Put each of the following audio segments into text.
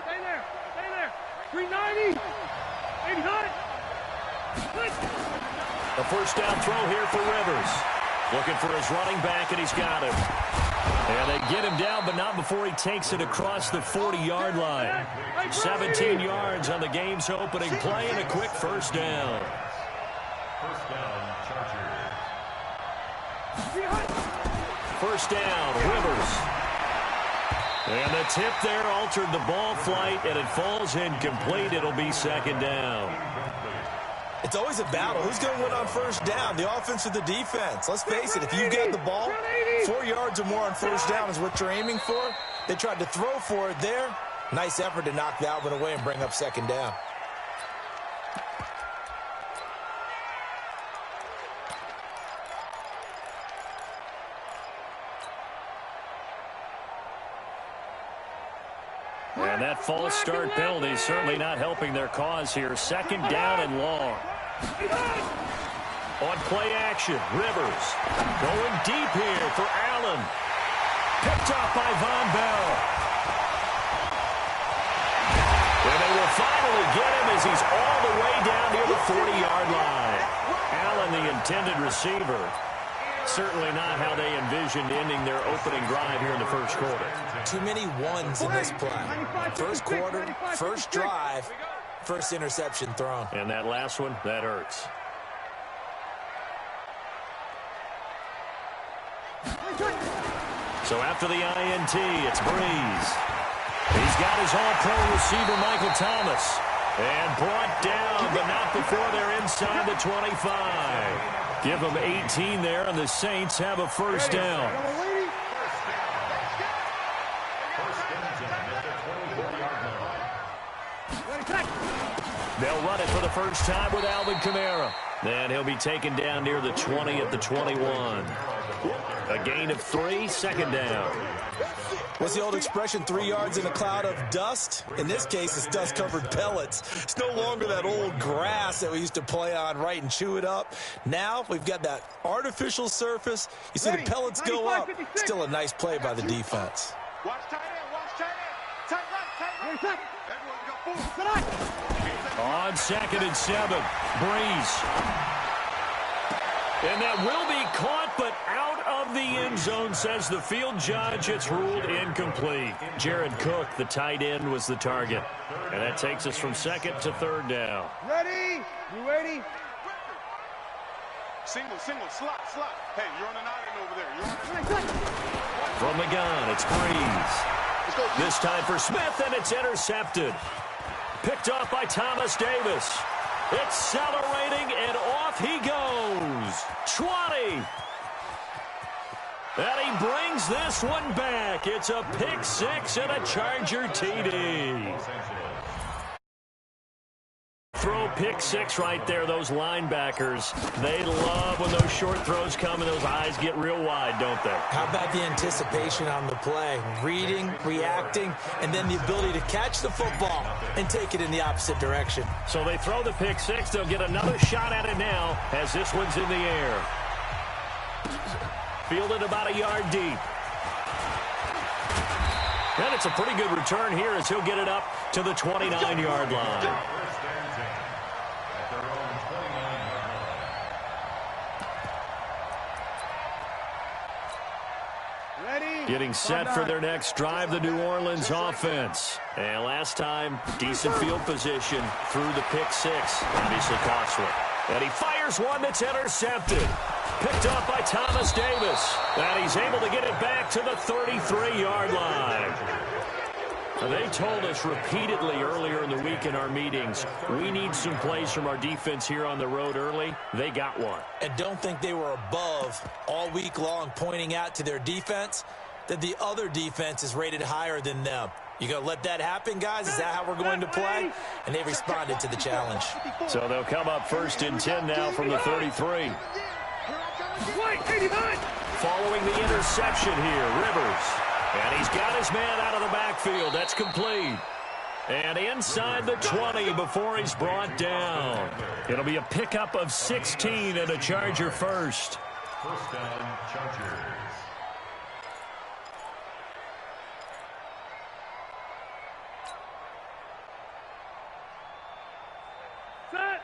Stay there. Stay there. 390. 89. The first down throw here for Rivers. Looking for his running back, and he's got him. And they get him down, but not before he takes it across the 40-yard line. 17 yards on the game's opening play and a quick first down. First down, Chargers. First down, Rivers. And the tip there altered the ball flight, and it falls incomplete. It'll be second down. It's always a battle. Who's going to win on first down, the offense or the defense? Let's face it, if you get the ball, 4 yards or more on first down is what you're aiming for. They tried to throw for it there. Nice effort to knock that one away and bring up second down. And that false start penalty is certainly not helping their cause here. Second down and long. On play action, Rivers going deep here for Allen. Picked up by Von Bell. And they will finally get him as he's all the way down near the 40-yard line. Allen, the intended receiver. Certainly not how they envisioned ending their opening drive here in the first quarter. Too many ones in this play. First quarter, first drive, first interception thrown. And that last one, that hurts. So after the INT, it's Breeze. He's got his all-pro receiver, Michael Thomas. And brought down, but not before they're inside the 25. Give them 18 there, and the Saints have a first down. They'll run it for the first time with Alvin Kamara. And he'll be taken down near the 20 at the 21. A gain of 3, second down. What's the old expression, 3 yards in a cloud of dust? In this case, it's dust-covered pellets. It's no longer that old grass that we used to play on, right, and chew it up. Now we've got that artificial surface. You see the pellets go up. Still a nice play by the defense. Watch tight end. Watch tight end. Tight right. Everyone go forward. On second and 7, Breeze. And that will be caught, but out of the end zone, says the field judge. It's ruled incomplete. Jared Cook, the tight end, was the target. And that takes us from second to third down. Ready? You ready? Single, slot. Hey, you're on an island over there. From the gun, it's Breeze. This time for Smith, and it's intercepted. Picked off by Thomas Davis. Accelerating, and off he goes. 20. And he brings this one back. It's a pick six and a Charger TD. Throw pick six right there. Those linebackers, they love when those short throws come and those eyes get real wide, don't they? How about the anticipation on the play? Reading, reacting, and then the ability to catch the football and take it in the opposite direction. So they throw the pick six. They'll get another shot at it now as this one's in the air. Fielded about a yard deep. And it's a pretty good return here as he'll get it up to the 29-yard line. Getting set for their next drive, the New Orleans offense. And last time, decent field position through the pick six. Obviously costly. And he fires one that's intercepted. Picked up by Thomas Davis. And he's able to get it back to the 33-yard line. Now, they told us repeatedly earlier in the week in our meetings, we need some plays from our defense here on the road early. They got one. And don't think they were above all week long, pointing out to their defense that the other defense is rated higher than them. You going to let that happen, guys? Is that how we're going to play? And they responded to the challenge. So they'll come up first and 10 now from the 33. Following the interception here, Rivers. And he's got his man out of the backfield. That's complete. And inside the 20 before he's brought down. It'll be a pickup of 16 and a Charger first. First down, Chargers.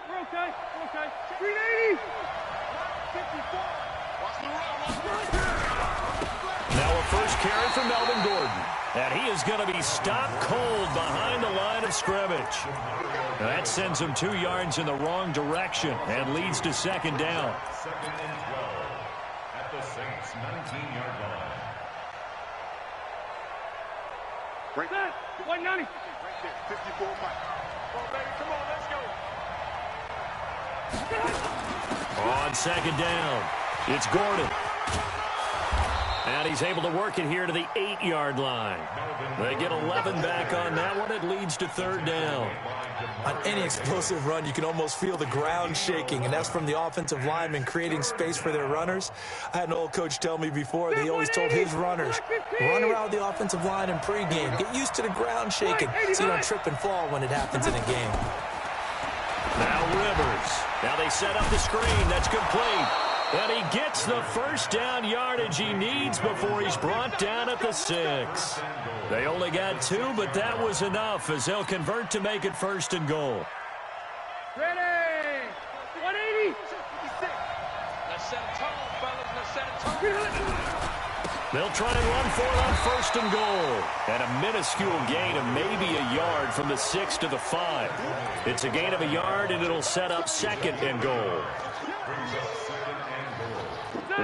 We're okay. We're okay. 380. 54. Watch the run. Now a first carry for Melvin Gordon. And he is going to be stopped cold behind the line of scrimmage. That sends him 2 yards in the wrong direction and leads to second down. Second and 12 at the Saints' 19-yard line. Break that. 190. Right there. 54 Mike. Come on, baby. Come on. Let's go. On second down, it's Gordon. And he's able to work it here to the 8-yard line. They get 11 back on that one. It leads to third down. On any explosive run, you can almost feel the ground shaking, and that's from the offensive linemen creating space for their runners. I had an old coach tell me before that he always told his runners, run around the offensive line in pregame. Get used to the ground shaking so you don't trip and fall when it happens in a game. Now Rivers. Now they set up the screen. That's complete. And he gets the first down yardage he needs before he's brought down at the 6. They only got 2, but that was enough as they'll convert to make it first and goal. Ready. 180. Let's set it tall, fellas. Let's set it tall. They'll try and run for it on first and goal. And a minuscule gain of maybe a yard from the 6 to the 5. It's a gain of a yard, and it'll set up second and goal.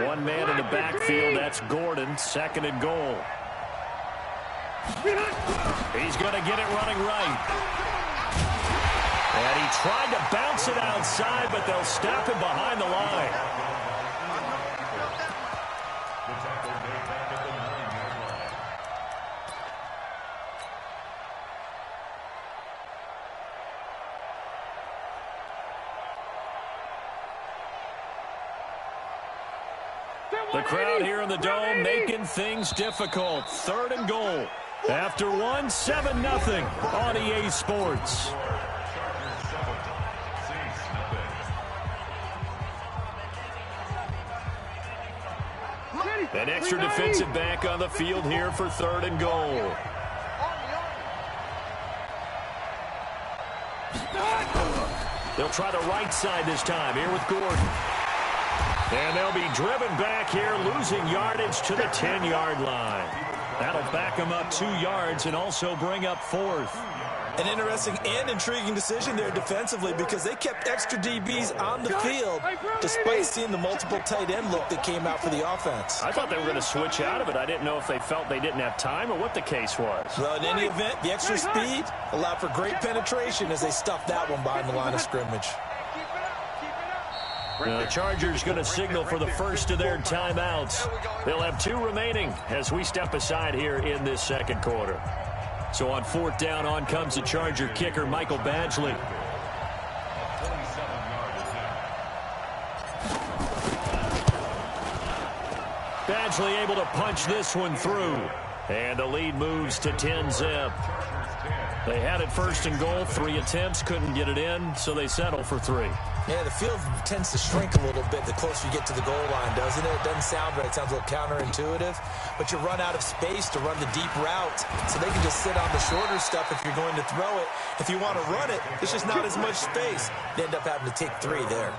One man in the backfield, that's Gordon, second and goal. He's going to get it running right. And he tried to bounce it outside, but they'll stop him behind the line. The crowd here in the Dome making things difficult. Third and goal. After 1, 7-0 on EA Sports. An extra defensive back on the field here for third and goal. They'll try the right side this time here with Gordon. And they'll be driven back here, losing yardage to the 10-yard line. That'll back them up 2 yards and also bring up fourth. An interesting and intriguing decision there defensively because they kept extra DBs on the field despite seeing the multiple tight end look that came out for the offense. I thought they were going to switch out of it. I didn't know if they felt they didn't have time or what the case was. Well, in any event, the extra speed allowed for great penetration as they stuffed that one behind the line of scrimmage. The Chargers going to signal for the first of their timeouts. They'll have 2 remaining as we step aside here in this second quarter. So on fourth down, on comes the Charger kicker, Michael Badgley. Badgley able to punch this one through. And the lead moves to 10-zip. They had it first and goal, 3 attempts, couldn't get it in, so they settle for 3. Yeah, the field tends to shrink a little bit the closer you get to the goal line, doesn't it? It doesn't sound right. It sounds a little counterintuitive. But you run out of space to run the deep route, so they can just sit on the shorter stuff if you're going to throw it. If you want to run it, there's just not as much space. They end up having to take 3 there.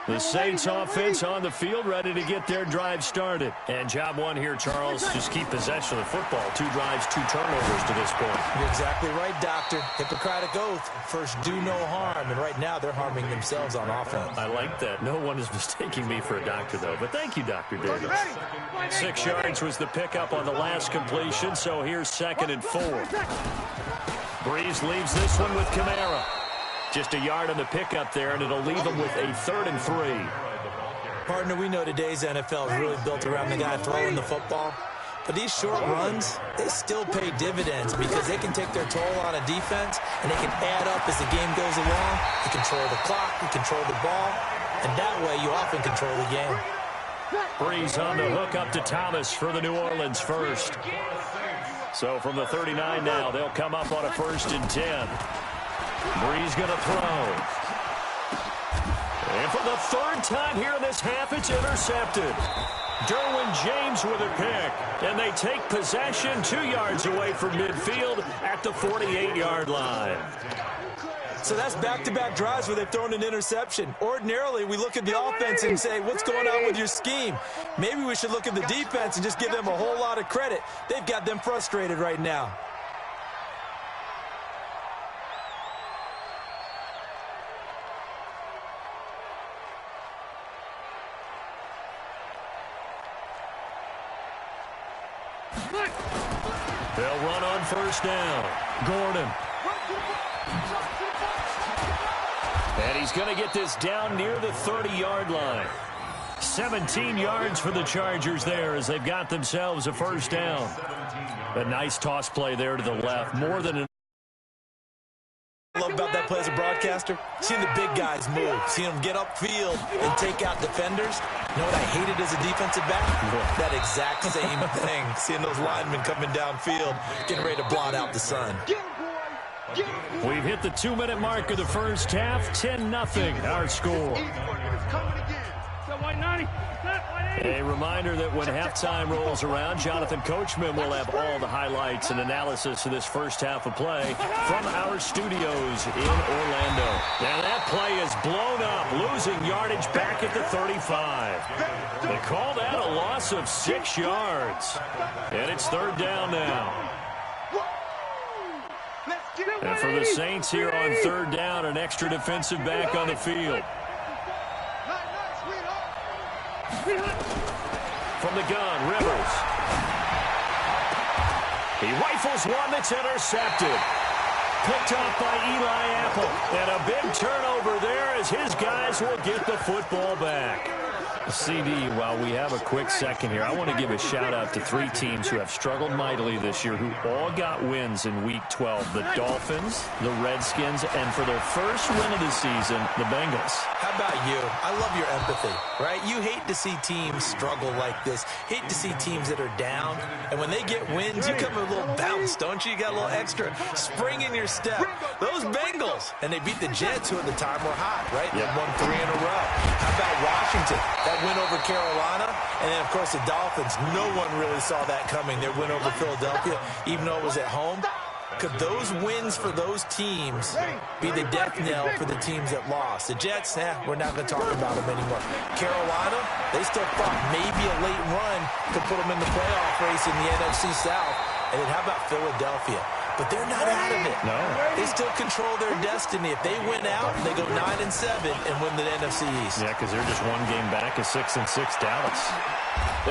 The Saints offense on the field, ready to get their drive started. And job one here, Charles, just keep possession of the football. 2 drives, 2 turnovers to this point. You're exactly right, Doctor. Hippocratic oath. First, do no harm. And right now, they're harming themselves on offense. I like that. No one is mistaking me for a doctor, though. But thank you, Dr. Davis. 6 yards was the pickup on the last completion, so here's second and 4. Breeze leaves this one with Kamara. Just a yard on the pickup there, and it'll leave them with a 3rd and 3. Partner, we know today's NFL is really built around the guy throwing the football. But these short runs, they still pay dividends because they can take their toll on a defense, and they can add up as the game goes along. You control the clock, you control the ball, and that way you often control the game. Breeze on the hook up to Thomas for the New Orleans first. So from the 39 now, they'll come up on a 1st and 10. Breeze going to throw. And for the 3rd time here in this half, it's intercepted. Derwin James with a pick. And they take possession 2 yards away from midfield at the 48-yard line. So that's back-to-back drives where they've thrown an interception. Ordinarily, we look at the offense and say, what's going on with your scheme? Maybe we should look at the defense and just give them a whole lot of credit. They've got them frustrated right now. They'll run on first down. Gordon. And he's going to get this down near the 30-yard line. 17 yards for the Chargers there as they've got themselves a first down. A nice toss play there to the left. More than I love about that play as a broadcaster, seeing the big guys move, seeing them get upfield and take out defenders. You know what I hated as a defensive back? That exact same thing, seeing those linemen coming downfield, getting ready to blot out the sun. We've hit the 2-minute mark of the first half. 10-0 our score. A reminder that when halftime rolls around, Jonathan Coachman will have all the highlights and analysis of this first half of play from our studios in Orlando. And that play is blown up, losing yardage back at the 35. They call that a loss of 6 yards. And it's third down now. And for the Saints here on third down, an extra defensive back on the field. From the gun, Rivers. He rifles one that's intercepted. Picked off by Eli Apple. And a big turnover there as his guys will get the football back. CD, while we have a quick second here, I want to give a shout-out to 3 teams who have struggled mightily this year, who all got wins in Week 12. The Dolphins, the Redskins, and for their first win of the season, the Bengals. How about you? I love your empathy, right? You hate to see teams struggle like this. Hate to see teams that are down. And when they get wins, you come with a little bounce, don't you? You got a little extra spring in your step. Those Bengals, and they beat the Jets, who at the time were hot, right? They won 3 in a row. How about Washington? That win over Carolina, and then, of course, the Dolphins. No one really saw that coming. Their win over Philadelphia, even though it was at home. Could those wins for those teams be the death knell for the teams that lost? The Jets, we're not going to talk about them anymore. Carolina, they still thought maybe a late run could put them in the playoff race in the NFC South. And then how about Philadelphia? But they're not out of it. No. They still control their destiny. If they win out, they go 9-7 and win the NFC East. Yeah, because they're just one game back of 6-6 Dallas.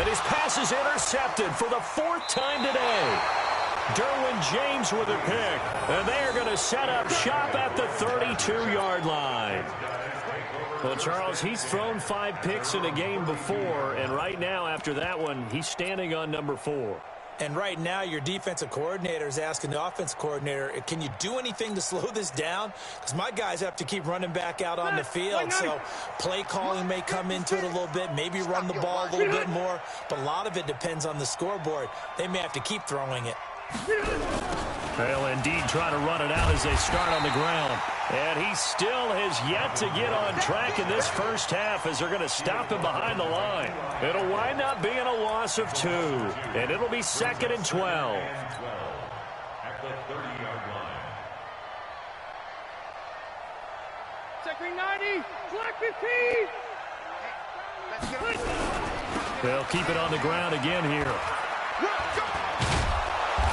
And his pass is intercepted for the 4th time today. Derwin James with a pick. And they are going to set up shop at the 32-yard line. Well, Charles, he's thrown 5 picks in a game before, and right now, after that one, he's standing on number 4. And right now, your defensive coordinator is asking the offensive coordinator, can you do anything to slow this down? Because my guys have to keep running back out on the field. So play calling may come into it a little bit, maybe run the ball a little bit more. But a lot of it depends on the scoreboard. They may have to keep throwing it. They'll indeed try to run it out as they start on the ground. And he still has yet to get on track in this first half as they're going to stop him behind the line. It'll wind up being a loss of 2. And it'll be 2nd and 12. At the 30-yard line. Second 90, flag 15. They'll keep it on the ground again here.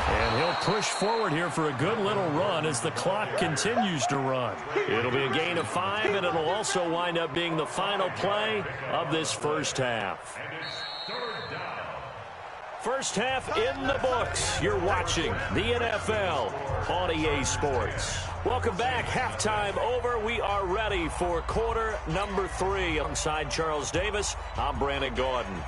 And he'll push forward here for a good little run as the clock continues to run. It'll be a gain of 5, and it'll also wind up being the final play of this first half. First half in the books. You're watching the NFL on EA Sports. Welcome back. Halftime over. We are ready for quarter number 3. Alongside Charles Davis, I'm Brandon Gordon.